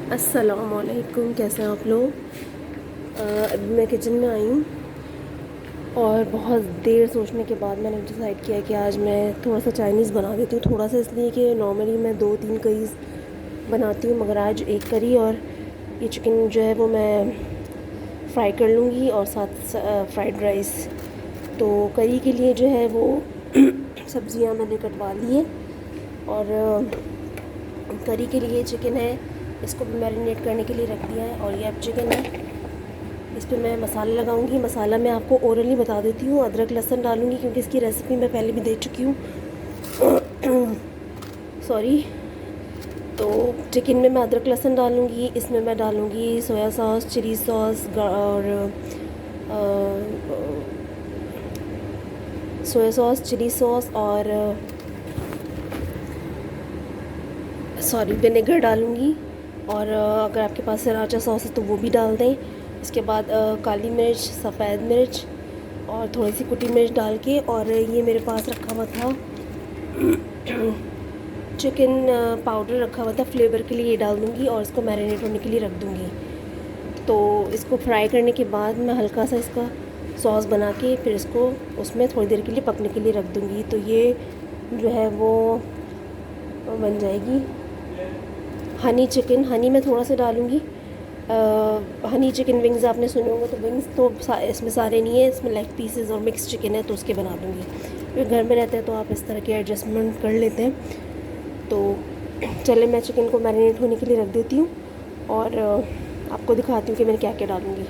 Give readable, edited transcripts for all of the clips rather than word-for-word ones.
अस्सलामुअलैकुम, कैसे हैं आप लोग। अभी मैं किचन में आई हूँ और बहुत देर सोचने के बाद मैंने डिसाइड किया कि आज मैं थोड़ा सा चाइनीज़ बना देती हूँ। थोड़ा सा इसलिए कि नॉर्मली मैं 2-3 करीज़ बनाती हूँ, मगर आज एक करी और ये चिकन जो है वो मैं फ्राई कर लूँगी और साथ फ्राइड राइस। तो करी के लिए जो है वो सब्ज़ियाँ मैंने कटवा ली है और करी के लिए चिकन है, इसको भी मैरिनेट करने के लिए रख दिया है। और ये अब चिकन है, इस पर मैं मसाला लगाऊंगी। मसाला मैं आपको ओरली बता देती हूँ, अदरक लहसुन डालूंगी क्योंकि इसकी रेसिपी मैं पहले भी दे चुकी हूँ। सॉरी। तो चिकन में मैं अदरक लहसुन डालूंगी, इसमें मैं डालूंगी सोया सॉस, चिली सॉस और सोया सॉस, चिली सॉस और विनेगर डालूंगी। और अगर आपके पास सराचा सॉस है तो वो भी डाल दें। इसके बाद काली मिर्च, सफ़ेद मिर्च और थोड़ी सी कुटी मिर्च डाल के, और ये मेरे पास रखा हुआ था चिकन पाउडर रखा हुआ था फ्लेवर के लिए, ये डाल दूँगी और इसको मैरिनेट होने के लिए रख दूँगी। तो इसको फ्राई करने के बाद मैं हल्का सा इसका सॉस बना के फिर इसको उसमें थोड़ी देर के लिए पकने के लिए रख दूँगी। तो ये जो है वो बन जाएगी हनी चिकन। हनी मैं थोड़ा सा डालूँगी। हनी चिकन विंग्स आपने सुने होंगे, तो विंग्स तो इसमें सारे नहीं है, इसमें लेग पीसेस और मिक्स चिकन है, तो उसके बना दूँगी। फिर घर में रहते हैं तो आप इस तरह के एडजस्टमेंट कर लेते हैं। तो चले मैं चिकन को मैरिनेट होने के लिए रख देती हूँ और आपको दिखाती हूँ कि मैं क्या क्या डालूँगी।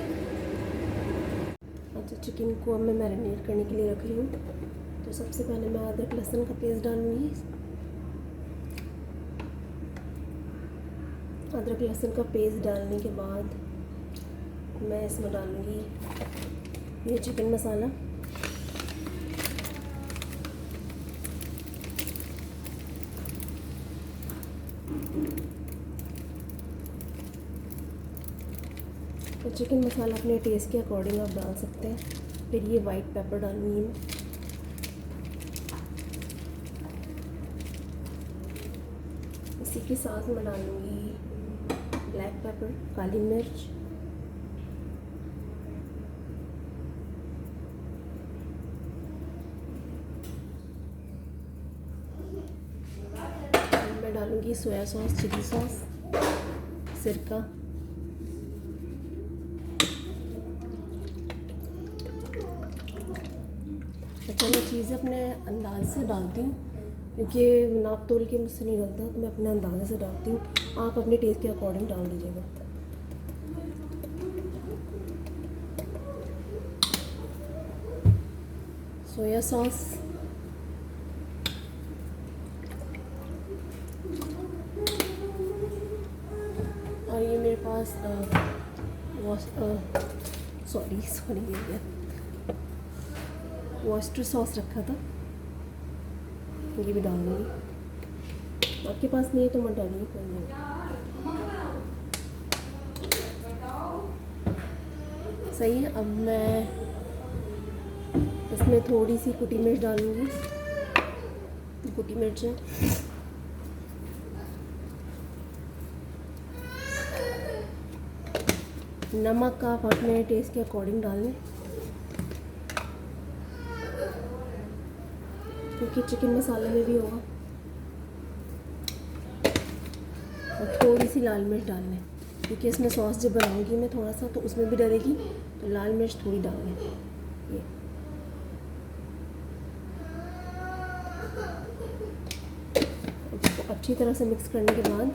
अच्छा, चिकन को अब मैं मैरिनेट करने के लिए रख रही हूँ। तो सबसे पहले मैं अदरक लहसुन का पेस्ट डालूँगी। अदरक लहसुन का पेस्ट डालने के बाद मैं इसमें डालूँगी ये चिकन मसाला। तो चिकन मसाला अपने टेस्ट के अकॉर्डिंग आप डाल सकते हैं। फिर ये वाइट पेपर डालूँगी मैं। इसी के साथ मैं डालूँगी ब्लैक पेपर, काली मिर्च, मैं डालूँगी सोया सॉस, चिली सॉस, सिरका, अच्छा मैं चीज़ें अपने अंदाज से डालती हूँ क्योंकि नाप तोल के मुझसे नहीं डलता, तो मैं अपने अंदाजे से डालती हूँ। आप अपने टेस्ट के अकॉर्डिंग डाल दीजिएगा। सोया सॉस, और ये मेरे पास वॉस्टर सॉस रखा था, ये भी डाल दूँगी। आपके पास नहीं है तो मत डालिए, कोई नहीं। सही है। अब मैं इसमें थोड़ी सी कुटी मिर्च डालूँगी। कुटी मिर्च है, नमक आप अपने टेस्ट के अकॉर्डिंग डाल लें क्योंकि चिकन मसाले में भी होगा। और थोड़ी सी लाल मिर्च डाल लें क्योंकि इसमें सॉस जब बनाऊंगी मैं थोड़ा सा, तो उसमें भी डलेगी, तो लाल मिर्च थोड़ी डाल लें। ये इसको अच्छी तरह से मिक्स करने के बाद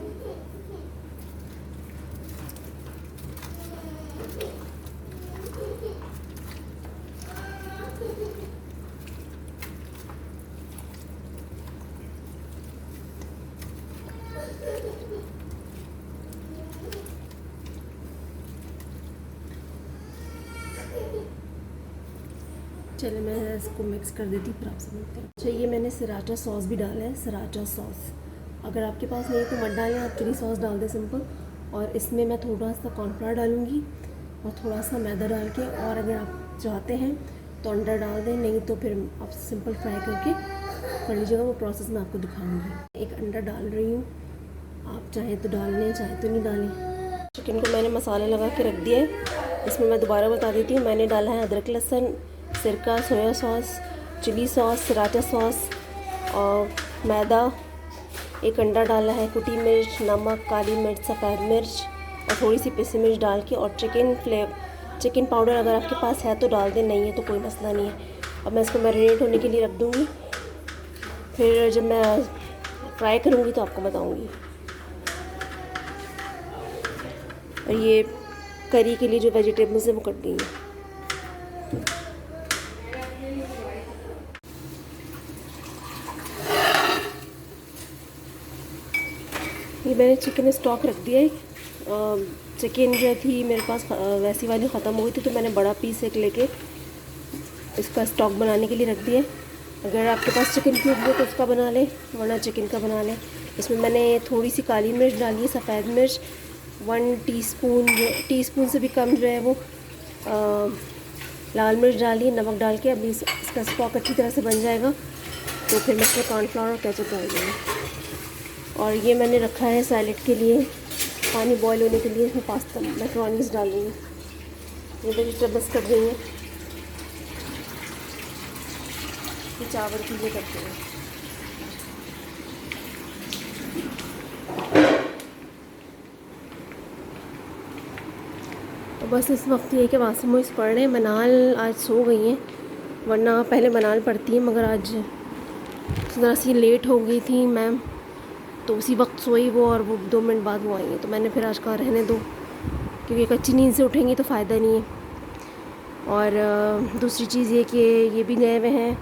चले मैं इसको मिक्स कर देती हूँ, फिर आपसे मिलते हैं। अच्छा, ये मैंने सराचा सॉस भी डाला है। सराचा सॉस अगर आपके पास नहीं है तो मत डालें, आप चिली सॉस डाल दें सिंपल। और इसमें मैं थोड़ा सा कॉर्नफ्लावर डालूँगी और थोड़ा सा मैदा डाल के, और अगर आप चाहते हैं तो अंडा डाल दें, नहीं तो फिर आप सिंपल फ्राई करके कर लीजिएगा। वो प्रोसेस मैं आपको दिखाऊँगी। एक अंडा डाल रही हूँ, आप चाहें तो डाल लें, चाहे तो नहीं डालें। चिकन को मैंने मसाला लगा के रख दिया है। इसमें मैं दोबारा बता देती हूँ, मैंने डाला है अदरक लहसुन, सिरका, सोया सॉस, चिली सॉस, सराटा सॉस और मैदा, एक अंडा डाला है, कुटी मिर्च, नमक, काली मिर्च, सफ़ेद मिर्च और थोड़ी सी पिसी मिर्च डाल के, और चिकन पाउडर अगर आपके पास है तो डाल दें, नहीं है तो कोई मसला नहीं है। अब मैं इसको मैरिनेट होने के लिए रख दूँगी, फिर जब मैं फ्राई करूँगी तो आपको बताऊँगी। और ये करी के लिए जो वेजिटेबल्स हैं वो कट गई हैं। ये मैंने चिकन स्टॉक रख दिया है। चिकन जो थी मेरे पास वैसी वाली ख़त्म हो गई थी, तो मैंने बड़ा पीस एक लेके इसका स्टॉक बनाने के लिए रख दिया। अगर आपके पास चिकन क्यूब हो तो उसका बना लें, वरना चिकन का बना लें। इसमें मैंने थोड़ी सी काली मिर्च डाली है, सफ़ेद मिर्च 1 टीस्पून से भी कम जो है वो लाल मिर्च डाली, नमक डाल के अभी इसका स्टॉक अच्छी तरह से बन जाएगा तो फिर मैं इसमें कॉर्नफ्लावर और केचप डाल दूँगी। और ये मैंने रखा है सैलेड के लिए पानी बॉईल होने के लिए, इसमें पास्ता मैक्रोनीज डालूँगी। ये वेजिटेबल्स कट गई हैं, ये चावल के लिए करते हैं। तो बस इस वक्त ये कि वासिम मोइस पढ़ रहे हैं, मनाल आज सो गई हैं, वरना पहले मनाल पढ़ती है, मगर आज ज़रा सी लेट हो गई थी मैम, तो उसी वक्त सोई वो, और वो 2 मिनट बाद वो आई है। तो मैंने फिर आज कहा रहने दो, क्योंकि कच्ची नींद से उठेंगी तो फ़ायदा नहीं है। और दूसरी चीज़ ये कि ये भी गए हुए हैं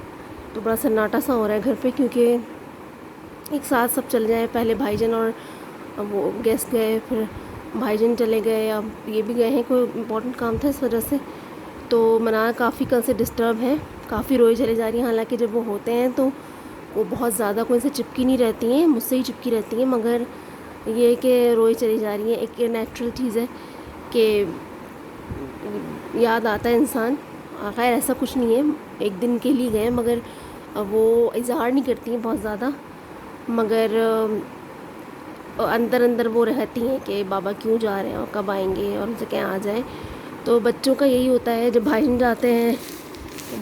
तो बड़ा सन्नाटा सा हो रहा है घर पे, क्योंकि एक साथ सब चल जाए। पहले भाईजान और वो गेस्ट गए, फिर भाईजान चले गए, अब ये भी गए हैं, कोई इम्पोर्टेंट काम था इस वजह से। तो मनाल काफ़ी कल से डिस्टर्ब है, काफ़ी रोई चली जा रही हैं। हालांकि जब वो होते हैं तो वो बहुत ज़्यादा कोई से चिपकी नहीं रहती हैं, मुझसे ही चिपकी रहती हैं, मगर ये कि रोई चली जा रही हैं। एक नेचुरल चीज़ है कि याद आता है इंसान। खैर ऐसा कुछ नहीं है, एक दिन के लिए गए, मगर वो इजहार नहीं करती हैं बहुत ज़्यादा, मगर अंदर अंदर वो रहती हैं कि बाबा क्यों जा रहे हैं और कब आएंगे और उनसे क्या आ जाए। तो बच्चों का यही होता है, जब भाईजान जाते हैं,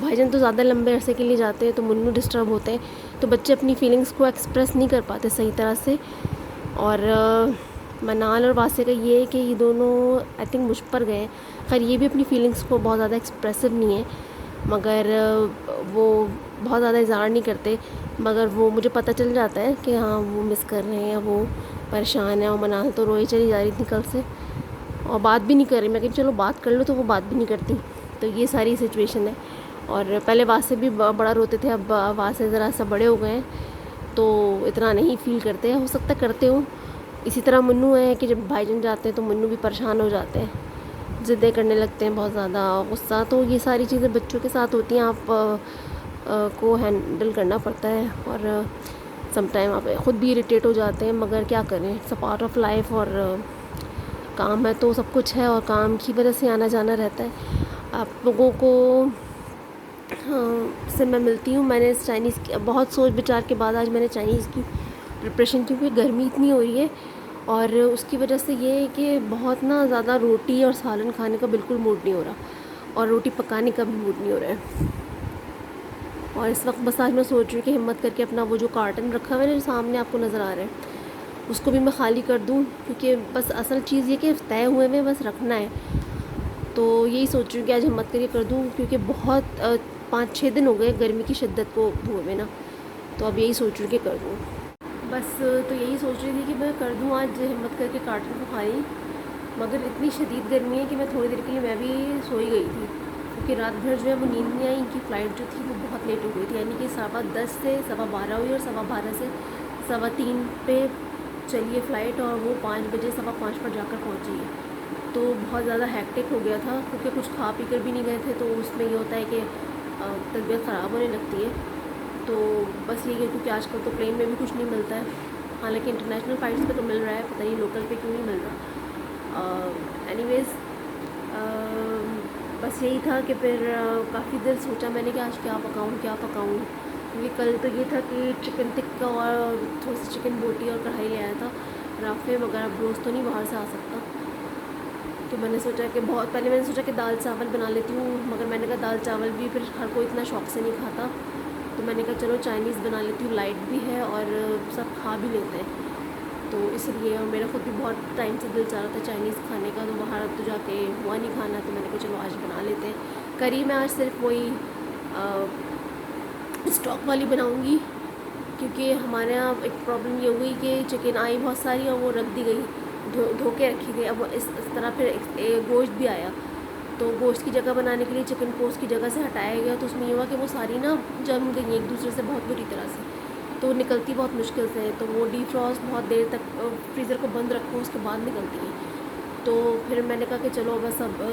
भाईजान तो ज़्यादा लंबे अरसे के लिए जाते हैं तो मुन्नू डिस्टर्ब होते हैं, तो बच्चे अपनी फीलिंग्स को एक्सप्रेस नहीं कर पाते सही तरह से। और मनाल और वासे का ये है कि ये दोनों आई थिंक मुझ पर गए। खैर ये भी अपनी फीलिंग्स को बहुत ज़्यादा एक्सप्रेसिव नहीं है, मगर वो बहुत ज़्यादा इज़हार नहीं करते, मगर वो मुझे पता चल जाता है कि हाँ वो मिस कर रहे हैं, वो परेशान है। और मनाल तो रोई चली जा रही थी कल से और बात भी नहीं कर रही। मैं कहीं चलो बात कर लो, तो वो बात भी नहीं करती। तो ये सारी सिचुएशन है। और पहले वासे भी बड़ा रोते थे, अब वासे ज़रा सा बड़े हो गए हैं तो इतना नहीं फील करते हैं, हो सकता करते हो। इसी तरह मुन्नू है कि जब भाईजान जाते हैं तो मुन्नू भी परेशान हो जाते हैं, ज़िद्दें करने लगते हैं, बहुत ज़्यादा गुस्सा। तो ये सारी चीज़ें बच्चों के साथ होती हैं, आप को हैंडल करना पड़ता है। और समटाइम आप ख़ुद भी इरिटेट हो जाते हैं, मगर क्या करें, it's a part of life. और काम है तो सब कुछ है, और काम की वजह से आना जाना रहता है। आप लोगों को से मैं मिलती हूँ। मैंने चाइनीज़ की बहुत सोच विचार के बाद आज मैंने चाइनीज़ की प्रिपरेशन, क्योंकि गर्मी इतनी हो रही है और उसकी वजह से ये है कि बहुत ना ज़्यादा रोटी और सालन खाने का बिल्कुल मूड नहीं हो रहा, और रोटी पकाने का भी मूड नहीं हो रहा है। और इस वक्त बस आज मैं सोच रही हूँ कि हिम्मत करके अपना वो जो कार्टन रखा हुआ है जो सामने आपको नज़र आ रहा है, उसको भी मैं ख़ाली कर दूँ, क्योंकि बस असल चीज़ ये कि तय हुए में बस रखना है। तो यही सोच रही हूँ कि आज हिम्मत करके कर दूँ, क्योंकि बहुत 5-6 दिन हो गए गर्मी की शिद्दत को हुए में ना, तो अब यही सोच रही हूँ कि कर दूँ बस। तो यही सोच रही थी कि मैं कर दूँ आज हिम्मत करके कार्टन को खाली, मगर इतनी शदीद गर्मी है कि मैं थोड़ी देर के लिए मैं भी सो ही गई थी, क्योंकि रात भर जो है वो नींद नहीं आई। इनकी फ़्लाइट जो थी वो बहुत लेट हो गई थी, यानी कि 10:15 से 12:15 हुई, और 12:15 से 3:15 पे चलिए फ़्लाइट, और वो 5 बजे 5:15 पर जाकर पहुँची है। तो बहुत ज़्यादा हैक्टिक हो गया था, क्योंकि कुछ खा पी कर भी नहीं गए थे, तो उसमें ये होता है कि तबीयत ख़राब होने लगती है। तो बस ये है, क्योंकि आजकल तो प्लेन में भी कुछ नहीं मिलता है, हालांकि इंटरनेशनल फ़्लाइट्स पे तो मिल रहा है, पता नहीं लोकल पे क्यों नहीं मिल रहा। एनीवेज़ बस यही था कि फिर काफ़ी देर सोचा मैंने कि आज क्या पकाऊँ, क्योंकि कल तो ये था कि चिकन टिक्का और थोड़ी सी चिकन बोटी और कढ़ाई ले आया था राफे, मगर अब रोज़ तो नहीं बाहर से आ सकता, तो मैंने सोचा कि बहुत पहले मैंने सोचा कि दाल चावल बना लेती हूँ, मगर मैंने कहा दाल चावल भी फिर हर कोई इतना शौक़ से नहीं खाता, तो मैंने कहा चलो चाइनीज़ बना लेती हूँ, लाइट भी है और सब खा भी लेते हैं। तो इसलिए, और मेरा खुद भी बहुत टाइम से दिल चाह रहा था चाइनीज़ खाने का, तो बाहर तो जाके हुआ नहीं खाना, तो मैंने कहा चलो आज बना लेते हैं। करी मैं आज सिर्फ वही स्टॉक वाली बनाऊँगी, क्योंकि हमारे यहाँ एक प्रॉब्लम ये हुई कि चिकन आई बहुत सारी और वो रख दी गई, धो के रखी गई। अब इस तरह फिर गोश्त भी आया, तो गोश्त की जगह बनाने के लिए चिकन को उसकी जगह से हटाया गया, तो उसमें ये हुआ कि वो सारी ना जम गई एक दूसरे से बहुत बुरी तरह से, तो निकलती बहुत मुश्किल से है। तो वो डीफ्रॉस्ट बहुत देर तक फ्रीज़र को बंद रखो, उसके बाद निकलती है। तो फिर मैंने कहा कि चलो बस अब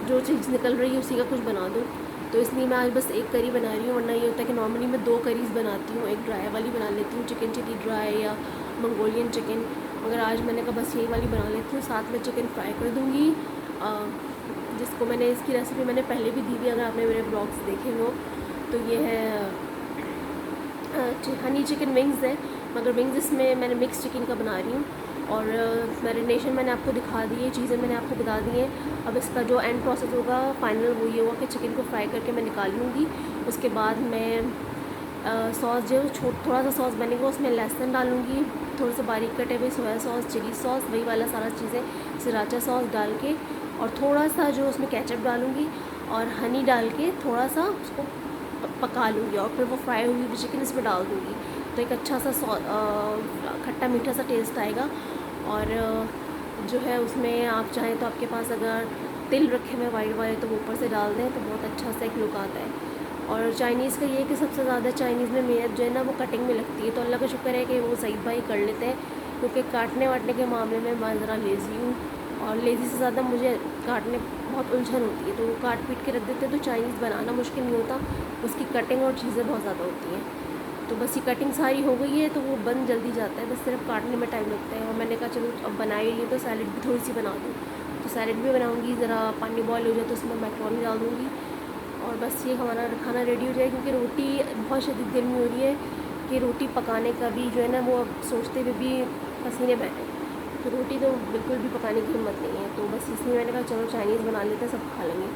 जो चीज़ निकल रही है उसी का कुछ बना दूँ, तो इसलिए मैं आज बस एक करी बना रही हूँ। वरना ये होता है कि नॉर्मली मैं 2 करीज़ बनाती हूँ, एक ड्राई वाली बना लेती हूँ, चिकन चिली ड्राई या मंगोलियन चिकन, मगर आज मैंने कहा बस यही वाली बना लेती हूँ। साथ में चिकन फ्राई कर दूँगी, जिसको मैंने, इसकी रेसिपी मैंने पहले भी दी थी, अगर आपने मेरे ब्लॉग्स देखे हो। तो ये है हनी चिकन विंग्स है, मगर विंग्स इसमें मैंने मिक्स चिकन का बना रही हूँ। और मैरिनेशन मैंने आपको दिखा दी है, चीज़ें मैंने आपको बता दी हैं। अब इसका जो एंड प्रोसेस होगा फाइनल वो ये होगा कि चिकन को फ्राई करके मैं निकाल लूँगी। उसके बाद मैं सॉस जो थोड़ा सा सॉस बनेगा उसमें लहसुन डालूँगी, थोड़े से बारीक कटे हुए सोया सॉस, चिली सॉस, वही वाला सारा चीज़ें, सृराचा सॉस डाल के, और थोड़ा सा जो उसमें केचप डालूँगी और हनी डाल के थोड़ा सा उसको पका लूँगी, और फिर वो फ्राई हुई हुई चिकन इसमें डाल दूँगी। तो एक अच्छा सा खट्टा मीठा सा टेस्ट आएगा। और जो है उसमें आप चाहें तो आपके पास अगर तिल रखे हुए वाइट वाले तो वो ऊपर से डाल दें, तो बहुत अच्छा सा एक लुक आता है। और चाइनीज़ का ये है कि सबसे ज़्यादा चाइनीज़ में मेहनत जो है ना वो कटिंग में लगती है, तो अल्लाह का शुक्र है कि वो सईद भाई कर लेते हैं, क्योंकि काटने वाटने के मामले में मैं ज़रा लेज़ी हूँ, और लेज़ी से ज़्यादा मुझे काटने बहुत उलझन होती है, तो वो काट पीट के रख देते हैं, तो चाइनीज़ बनाना मुश्किल नहीं होता, उसकी कटिंग और चीज़ें बहुत ज़्यादा होती हैं। तो बस ये कटिंग सारी हो गई है, तो वो बन जल्दी जाता है, बस सिर्फ काटने में टाइम लगता है। और मैंने कहा चलो अब बनाई लिए तो सैलेड भी थोड़ी सी बना दूँ, तो सैलेड भी बनाऊँगी, ज़रा पानी बॉयल हो जाए तो उसमें मैक्रोनी डाल दूँगी, और बस ये हमारा खाना रेडी हो जाए। क्योंकि रोटी बहुत शदीद गर्मी हो रही है कि रोटी पकाने का भी जो है ना वो अब सोचते हुए भी पसीने बहने, तो रोटी तो बिल्कुल भी पकाने की हिम्मत नहीं है। तो बस इसलिए मैंने कहा चलो चाइनीज़ बना लेते हैं, सब खा लेंगे।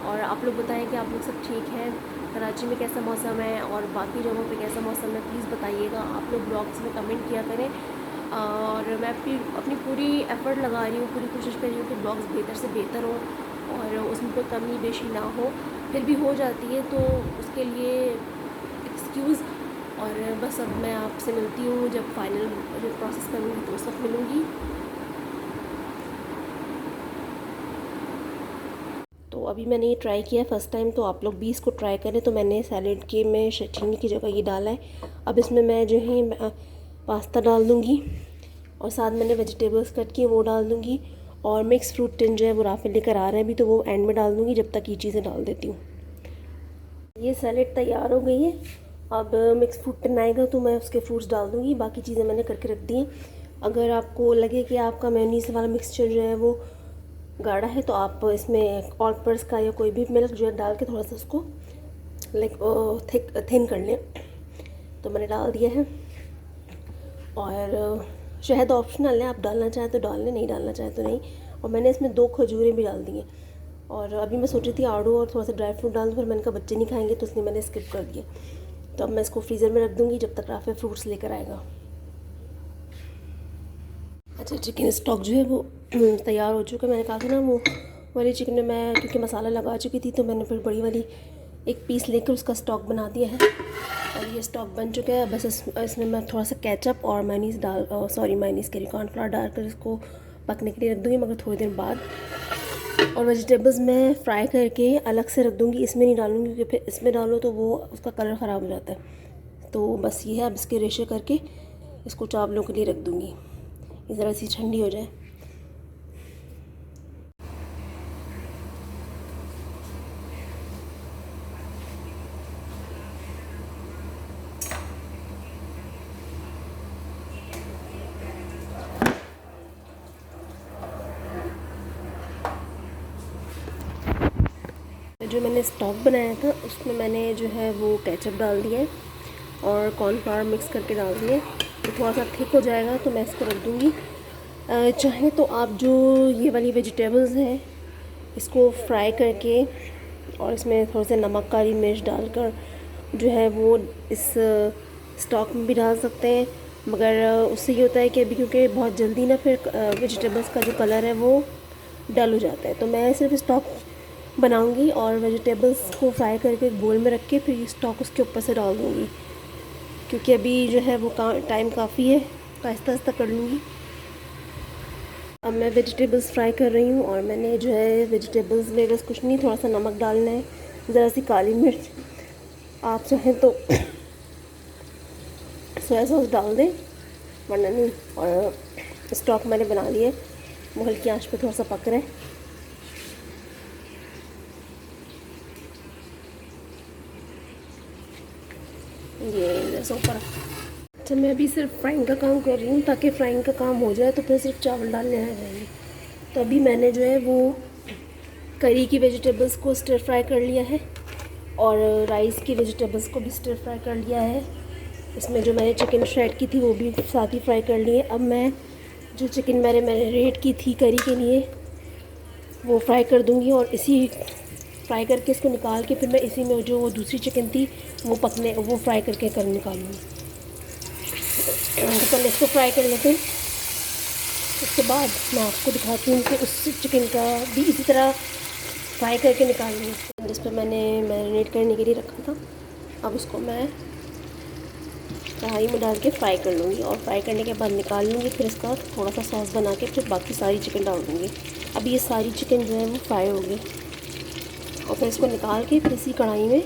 और आप लोग बताएं कि आप लोग सब ठीक हैं, कराची में कैसा मौसम है और बाकी जगहों पे कैसा मौसम है, प्लीज़ बताइएगा। आप लोग ब्लॉग्स में कमेंट किया करें, और मैं अपनी पूरी एफ़र्ट लगा रही हूँ, पूरी कोशिश कर रही हूँ कि ब्लॉग्स बेहतर से बेहतर हो और उसमें कोई कमी बेशी ना हो। फिर भी हो जाती है तो उसके लिए एक्सक्यूज़। और बस अब मैं आपसे मिलती हूँ जब फाइनल जब प्रोसेस करूँगी तो उस वक्त मिलूँगी। तो अभी मैंने ये ट्राई किया फ़र्स्ट टाइम, तो आप लोग भी इसको ट्राई करें। तो मैंने सैलेड के में चटनी की जगह ये डाला है। अब इसमें मैं जो है पास्ता डाल दूँगी, और साथ मैंने वेजिटेबल्स कट किए वो डाल दूँगी, और मिक्स फ्रूट टिन जो है वो राफेल लेकर आ रहे हैं अभी, तो वो एंड में डाल दूँगी। जब तक ये चीज़ें डाल देती हूँ। ये सैलेड तैयार हो गई है। अब मिक्स फ्रूट टिन आएगा तो मैं उसके फ्रूट्स डाल दूँगी, बाकी चीज़ें मैंने करके रख दी हैं। अगर आपको लगे कि आपका मेयोनीज़ वाला मिक्सचर जो है वो गाढ़ा है, तो आप इसमें ऑल पर्स का या कोई भी मिल्क जो है डाल के थोड़ा सा उसको थिन कर लें। तो मैंने डाल दिया है। और शहद ऑप्शनल है, आप डालना चाहें तो डाल लें, नहीं डालना चाहें तो नहीं। और मैंने इसमें 2 खजूरें भी डाल दी हैं। और अभी मैं सोच रही थी आड़ू और थोड़ा सा ड्राई फ्रूट डाल दूँ, फिर मैंने कहा बच्चे नहीं खाएंगे, तो इसलिए मैंने स्किप कर दिया। तो अब मैं इसको फ्रीज़र में रख दूँगी जब तक राफे फ्रूट्स लेकर आएगा। अच्छा, चिकन स्टॉक जो है वो तैयार हो चुका है। मैंने कहा था ना वो वाली चिकन में मैं क्योंकि मसाला लगा चुकी थी, तो मैंने फिर बड़ी वाली एक पीस लेकर उसका स्टॉक बना दिया है, और ये स्टॉक बन चुका है। बस इसमें मैं थोड़ा सा केचप और मायोनीज़ मायोनीज़ के लिए कॉर्नफ्लावर डालकर इसको पकने के लिए रख दूँगी, मगर थोड़ी देर बाद। और वेजिटेबल्स मैं फ्राई करके अलग से रख दूँगी, इसमें नहीं डालूँगी, क्योंकि फिर इसमें डालो तो वो उसका कलर ख़राब हो जाता है। तो बस ये है, अब इसके रेशे करके इसको चावलों के लिए रख दूँगी, ये ज़रा सी ठंडी हो जाए। जो मैंने स्टॉक बनाया था उसमें मैंने जो है वो केचप डाल दिया है और कॉर्नफ्लावर मिक्स करके डाल दिए। तो थोड़ा सा थिक हो जाएगा तो मैं इसको रख दूँगी। चाहे तो आप जो ये वाली वेजिटेबल्स हैं इसको फ्राई करके और इसमें थोड़ा सा नमक काली मिर्च डालकर जो है वो इस स्टॉक में भी डाल सकते हैं। मगर उससे ये होता है कि अभी क्योंकि बहुत जल्दी ना फिर वेजिटेबल्स का जो कलर है वो डल हो जाता है, तो मैं सिर्फ स्टॉक बनाऊंगी और वेजिटेबल्स को फ्राई करके एक बोल में रख के फिर स्टॉक उसके ऊपर से डाल दूँगी, क्योंकि अभी जो है वो टाइम काफ़ी है, तो आहिस्ता आहिस्ता कर लूँगी। अब मैं वेजिटेबल्स फ्राई कर रही हूँ और मैंने जो है वेजिटेबल्स में बस कुछ नहीं, थोड़ा सा नमक डालना है, ज़रा सी काली मिर्च, आप चाहें तो सोया सॉस डाल दें वरना नहीं। और स्टॉक मैंने बना लिया, वो हल्की आंच पे थोड़ा सा पक रहा है। ये ऊपर। अच्छा, मैं अभी सिर्फ फ्राइंग का काम कर रही हूँ ताकि फ्राइंग का काम हो जाए तो फिर सिर्फ चावल डालने आ जाएंगे। तो अभी मैंने जो है वो करी की वेजिटेबल्स को स्टर फ्राई कर लिया है और राइस की वेजिटेबल्स को भी स्टर फ्राई कर लिया है। इसमें जो मैंने चिकन श्रेड की थी वो भी साथ ही फ्राई कर ली है। अब मैं जो चिकन मैंने मैरिनेट की थी करी के लिए वो फ्राई कर दूँगी और इसी फ्राई करके इसको निकाल के फिर मैं इसी में जो वो दूसरी चिकन थी वो फ्राई करके निकालूँगी। तो पहले इसको फ्राई कर लेते हैं, उसके बाद मैं आपको दिखाती हूँ कि उस चिकन का भी इसी तरह फ्राई करके निकाल लूँगी जिस पर मैंने मैरिनेट करने के लिए रखा था। अब उसको मैं कढ़ाई में डाल के फ्राई कर लूँगी और फ्राई करने के बाद निकाल लूँगी। फिर इसका थोड़ा सा सॉस बना के फिर बाकी सारी चिकन डाल दूँगी। अब ये सारी चिकन जो है वो फ्राई होगी और फिर इसको निकाल के फिर इसी कढ़ाई में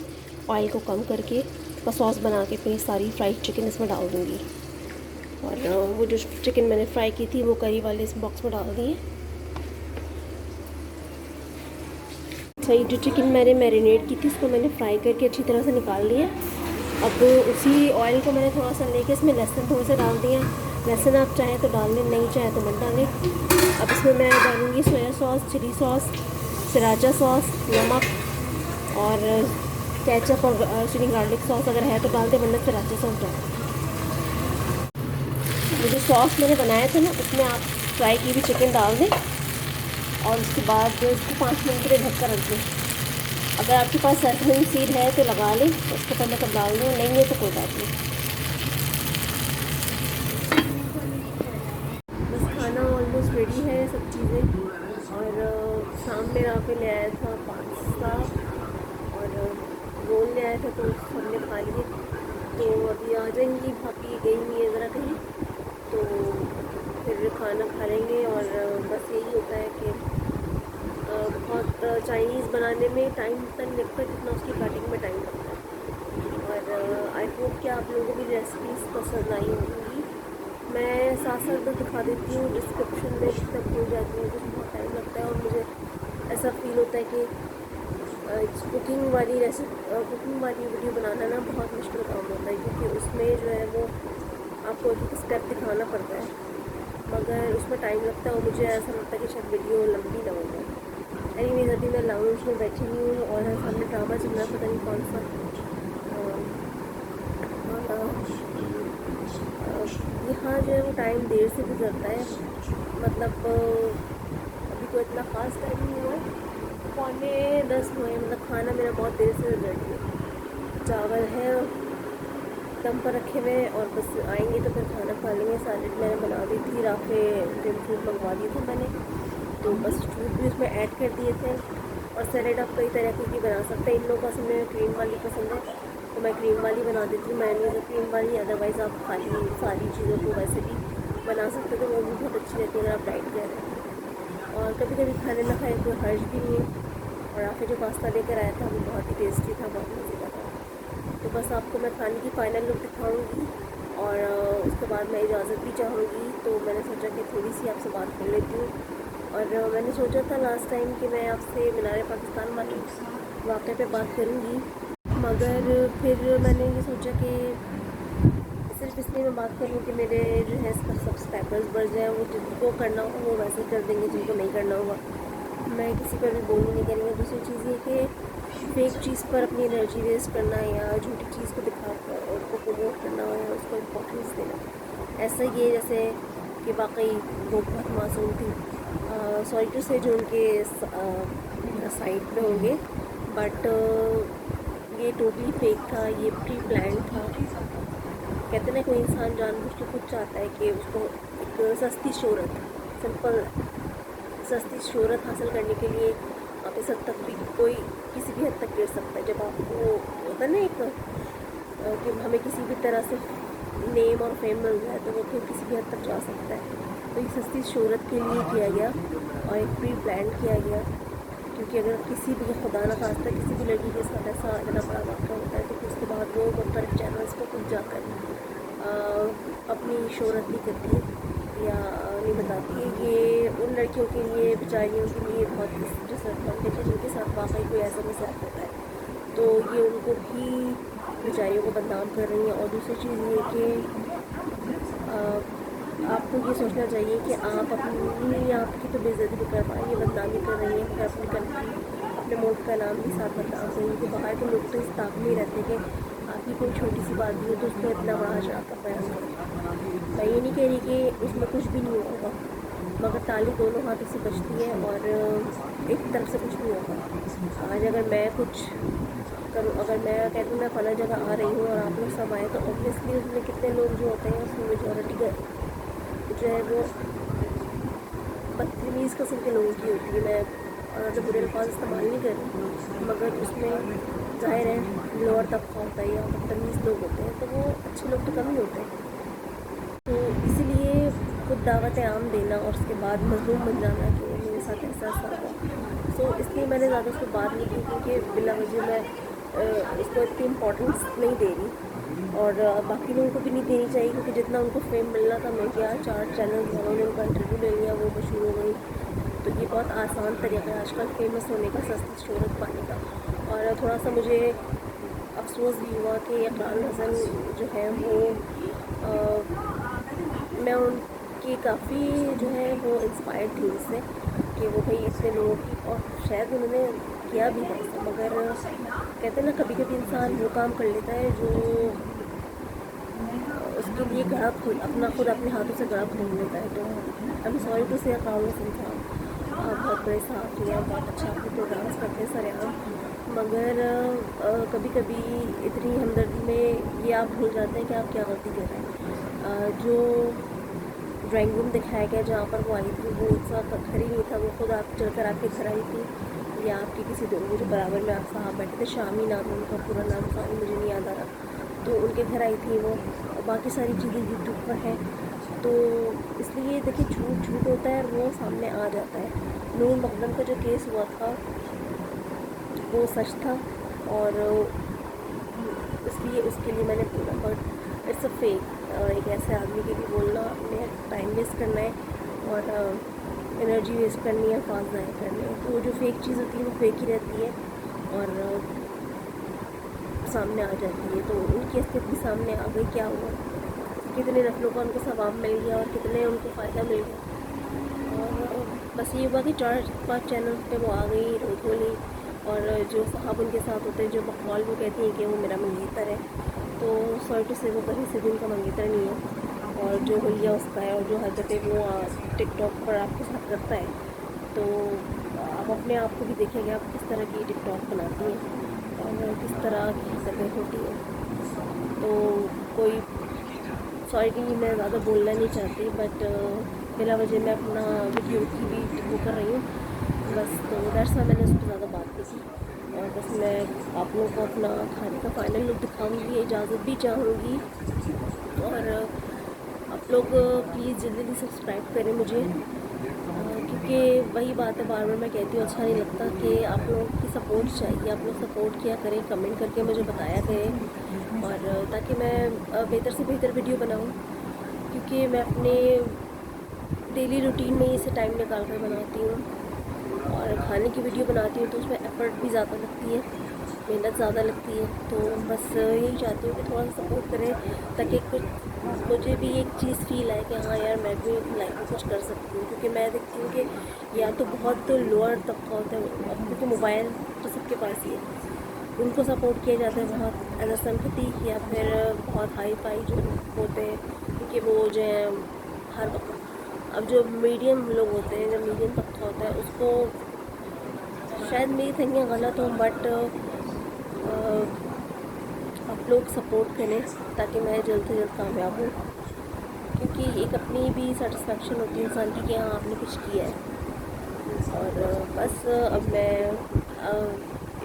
ऑयल को कम करके उसका सॉस बना के फिर सारी फ्राइड चिकन इसमें डाल दूँगी। और वो जो चिकन मैंने फ्राई की थी वो करी वाले इस बॉक्स में डाल दिए। अच्छा, ये जो चिकन मैंने मैरिनेट की थी उसको मैंने फ्राई करके अच्छी तरह से निकाल लिया। अब उसी ऑयल को मैंने थोड़ा सा लेके इसमें लहसुन थोड़ा सा डाल दिया। लहसुन आप चाहें तो डाल लें, नहीं चाहें तो मत डालें। अब इसमें मैं डालूँगी सोया सॉस, चिली सॉस, सराचा सॉस, नमक और केचप और चिली गार्लिक सॉस अगर है तो डाल दें, वरना सराचा सॉस डाल। ये जो सॉस मैंने बनाया था ना उसमें आप फ्राई की हुई चिकन डाल दें और उसके बाद इसको 5 मिनट के लिए ढक कर रख दें। अगर आपके पास सेसमिन सीड है तो लगा लें, उसको पहले तब डाल दें, नहीं है तो कोई बात नहीं। बस खाना ऑलमोस्ट रेडी है सब चीज़ें। और शाम में राफे ले आया था पास्ता और रोल ले आया था तो हमने खा लिए। तो अभी आ जाएंगी, भाभी गई नहीं है ज़रा कहीं, तो फिर खाना खा लेंगे। और बस यही होता है कि बहुत चाइनीज़ बनाने में टाइम इतना नहीं लगता जितना उसकी कटिंग में टाइम लगता है। और आई होप कि आप लोगों को भी रेसिपीज़ पसंद आई होंगी। मैं साथ साथ बस दिखा देती हूँ, डिस्क्रिप्शन में तक भूल जाती हूँ, कुछ बहुत टाइम लगता है और मुझे ऐसा फील होता है कि कुकिंग वाली वीडियो बनाना ना बहुत मुश्किल काम होता है, क्योंकि उसमें जो है वो आपको एक स्टेप दिखाना पड़ता है, मगर उसमें टाइम लगता है और मुझे ऐसा लगता है कि शायद वीडियो लंबी ना हो जाए। एनीवेज, अभी मैं लाउंज में बैठी हुई हूँ और सामने ड्रामा चल रहा है, पता नहीं कौन सा। यहाँ जो है वो टाइम देर से गुजरता है, मतलब अभी कोई इतना ख़ास टाइम नहीं हुआ है, 9:45 हुए, मतलब खाना मेरा बहुत देर से रेडी है। चावल है दम पर रखे हुए और बस आएंगे तो फिर खाना खा लेंगे। सैलेड मैंने बना दी थी, राफे ड्रिम फ्रूट मंगवा दिए थे मैंने, तो बस फ्रूट भी उसमें ऐड कर दिए थे। और सैलेड आप कई तरह की बना सकते हैं, इन लोगों का समय क्रीम वाली पसंद है तो मैं क्रीम वाली बना देती हूँ, मैंने क्रीम वाली। अदरवाइज़ आप खाली सारी चीज़ों को वैसे भी बना सकते हो, तो वो भी बहुत अच्छी रहती है अगर आप डाइट कर रहे हैं। और कभी कभी खाने में खाए कोई हर्ज भी नहीं है। और आपने जो पास्ता लेकर आया था वो बहुत ही टेस्टी था, बहुत मज़े का था। तो बस आपको मैं खाने की फ़ाइनल लुक दिखाऊंगी और उसके बाद मैं इजाज़त भी चाहूँगी। तो मैंने सोचा कि थोड़ी सी आपसे बात कर लेती हूँ। और मैंने सोचा था लास्ट टाइम कि मैं आपसे मीनार पाकिस्तान वाले वाक़े पे बात करूँगी, मगर फिर मैंने ये सोचा कि सिर्फ इसलिए मैं बात करूँ कि मेरे जो है सब्सक्राइबर्स बढ़ जाए, वो जिनको करना हो वो वैसे कर देंगे, जिनको नहीं करना होगा मैं किसी पर भी बोल नहीं करेंगे। दूसरी चीज़ ये कि फेक चीज़ पर अपनी एनर्जी वेस्ट करना या झूठी चीज़ को दिखाकर उसको प्रमोट करना या उसको इम्पोर्टेंस देना, ऐसा ये जैसे कि वाकई वो बहुत मासूम थी। सॉरी टू से जो उनके साइड पे होंगे, बट ये टोटली फेक था, ये प्री प्लान था। कहते ना कोई इंसान जानबूझ के खुद चाहता है कि उसको एक सस्ती शोहरत, सिंपल सस्ती शोहरत हासिल करने के लिए आप इस हद तक भी कोई किसी भी हद तक गिर सकता है। जब आपको होता है ना एक कि हमें किसी भी तरह से नेम और फेम मिल जाए तो वो फिर किसी भी हद तक जा सकता है। तो ये सस्ती शोहरत के लिए किया गया और एक प्री प्लान किया गया, क्योंकि अगर किसी भी खुदा न खास्ता किसी भी लड़की के साथ ऐसा इतना बड़ा वाक़ा होता है तो फिर उसके बाद वो मुख्तलिफ चैनल्स पर खुद जाकर अपनी शोहरत नहीं करती है या नहीं बताती है। ये उन लड़कियों के लिए, बेचारियों के लिए बहुत डिसएडवांटेज है जिनके साथ वाकई कोई ऐसा मिसाल होता है, तो ये उनको भी बेचारियों को बदनाम कर रही हैं। और दूसरी चीज़ ये कि आपको ये सोचना चाहिए कि आप अपनी आपकी तो बेइज्जती भी कर पाएंगे, बदनामी कर रही है, मगर अपनी कंट्री अपने मुल्क का नाम भी साथ बदनाम कर रही है। तो बाहर के लोग तो इस ताक में रहते हैं कि आपकी कोई छोटी सी बात भी हो तो उसको इतना बड़ा चढ़ा कर बयान करें। मैं ये नहीं कह रही कि उसमें कुछ भी नहीं होगा, मगर ताली दोनों हाथों से बचती है और एक तरफ से कुछ नहीं होगा। आज अगर मैं कुछ करूँ, अगर मैं कहती हूँ मैं फला जगह आ रही हूँ और आप लोग सब आए, तो ऑब्वियसली उसमें कितने लोग जो होते हैं उसमें मेजॉरिटी जो है वो बदतमीज़ किस्म के लोगों की होती है। मैं जो बुरे अल्फाज इस्तेमाल नहीं कर रही, मगर उसमें ज़ाहिर है लोअर तबका होता है या बदतमीज़ लोग होते हैं, तो वो अच्छे लोग तो कम ही होते हैं। तो इसीलिए खुद दावत आम देना और उसके बाद मजलूम बन जाना कि मेरे साथ ऐसा हुआ, तो इसलिए मैंने ज़्यादा उसको बात नहीं की, क्योंकि बिला वजह मैं इसको इतनी इम्पोर्टेंस नहीं दे रही और बाकी लोगों को भी नहीं देनी चाहिए, क्योंकि जितना उनको फेम मिलना था मिल गया। 4 चैनल वालों ने उनका इंटरव्यू ले लिया, वो मशहूर हो गई। तो ये बहुत आसान तरीका है आजकल फेमस होने का, सस्ती शोहरत पाने का। और थोड़ा सा मुझे अफसोस भी हुआ कि इकरार हसन जो है वो मैं उनकी काफ़ी जो है वो इंस्पायर्ड थी उससे कि वो भाई इतने लोग, और शायद उन्होंने किया भी है, मगर कहते हैं ना कभी कभी इंसान वो काम कर लेता है जो उसके लिए घड़ा खुद अपना खुद अपने हाथों से घड़ा खोल लेता है। तो आई एम सॉरी टू से अकाउंट समझा, बहुत बड़े साहब हैं, बहुत अच्छा आपके प्रोग्राम्स करते हैं सरेआम, मगर कभी कभी इतनी हमदर्दी में ये आप भूल जाते हैं कि आप क्या गलती कर रहे हैं। जो ड्राइंग रूम दिखाया गया जहाँ पर वो आई थी, वो उसका घर ही नहीं था, वो खुद आप चलकर आपके घर आई थी या आपके किसी दोस्त जो बराबर में आप साहब बैठे थे, शामी नाम उनका पूरा नाम सॉरी मुझे नहीं याद आ रहा, तो उनके घर आई थी वो। और बाकी सारी चीज़ें यूट्यूब पर हैं, तो इसलिए देखिए झूठ झूठ होता है और वो सामने आ जाता है। नूर मकदम का जो केस हुआ था वो सच था और इसलिए उसके लिए मैंने बोला, बट इट्स अ फेक। एक ऐसे आदमी के लिए बोलना, अपने टाइम वेस्ट करना है और एनर्जी वेस्ट करनी है, फास्ट ज़ाहिर करनी है, तो जो फेक चीज़ होती है वो फेक ही रहती है और सामने आ जाती है। तो उनकी स्थिति सामने आ गई, क्या हुआ, कितने नस्लों का उनको सवाब मिल गया और कितने उनको फ़ायदा मिल गया। और बस ये हुआ कि 4-5 चैनल पे वो आ गई रोज़ बोली, और जो साहब उनके साथ होते हैं जो बकौल वो कहती हैं कि वो मेरा मंगेतर है, तो सॉरी टू से वो कहीं से भी उनका मंगेतर नहीं है और जो हुलिया उसका है और जो हरकतें वो टिकटॉक पर आपके साथ करता है, तो आप अपने आप को भी देखेंगे आप किस तरह की टिकटॉक बनाती हैं और किस तरह की हरकतें होती हैं। तो कोई सॉरी कि मैं ज़्यादा बोलना नहीं चाहती, बट बिला वजह मैं अपना वीडियो की भी वो कर रही हूँ बस, तो दैट्स वाई मैंने उस पर ज़्यादा बात नहीं की। और बस मैं आप लोगों को अपना खाने का फाइनल लुक दिखाऊंगी, इजाज़त भी चाहूँगी, और आप लोग प्लीज़ जल्दी सब्सक्राइब करें मुझे, क्योंकि वही बात है, बार बार मैं कहती हूँ अच्छा नहीं लगता कि आप लोगों की सपोर्ट चाहिए, आप लोग सपोर्ट किया करें, कमेंट करके मुझे बताया करें, और ताकि मैं बेहतर से बेहतर वीडियो बनाऊँ, क्योंकि मैं अपने डेली रूटीन में इसे टाइम निकाल कर बनाती हूँ और खाने की वीडियो बनाती हूँ तो उसमें एफ़र्ट भी ज़्यादा लगती है, मेहनत ज़्यादा लगती है। तो बस यही चाहती हूँ कि थोड़ा सा सपोर्ट करें ताकि कुछ मुझे भी एक चीज़ फ़ील आए कि हाँ यार मैं भी अपनी लाइफ में कुछ कर सकती हूँ, क्योंकि मैं देखती हूँ कि या तो बहुत लोअर तबका होता है, क्योंकि मोबाइल तो सबके पास ही है, उनको सपोर्ट किया जाता है बहुत एज अ सिंपैथी, या फिर बहुत हाई फाई जो होते हैं, क्योंकि वो जो है हर अब जो मीडियम लोग होते हैं, जब मीडियम पक्का होता है उसको, शायद मेरी थिंकिंग गलत हो, बट आप लोग सपोर्ट करें ताकि मैं जल्द से जल्द कामयाब हूँ, क्योंकि एक अपनी भी सेटिस्फेक्शन होती है इंसान की कि हाँ आपने कुछ किया है। और बस अब मैं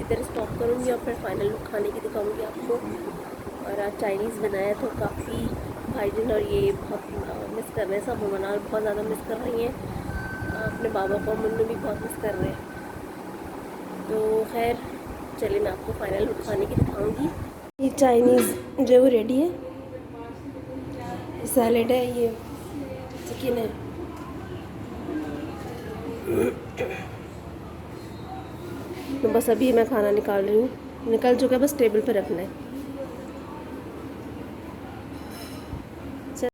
इधर स्टॉप करूँगी और फिर फाइनल लुक खाने की दिखाऊँगी आपको। और आज चाइनीज़ बनाया तो काफ़ी भाईजान और ये बहुत मिस कर रहे हैं, सब मना बहुत ज़्यादा मिस कर रही हैं, अपने बाबा को मुन्नू भी बहुत मिस कर रहे हैं। तो खैर चलिए मैं आपको फाइनल लुक खाने की दिखाऊँगी। ये चाइनीज़ जो है वो रेडी है, सैलेड है, ये चिकन है। तो बस अभी मैं खाना निकाल रही हूँ, निकल चुका है, बस टेबल पे रखना है।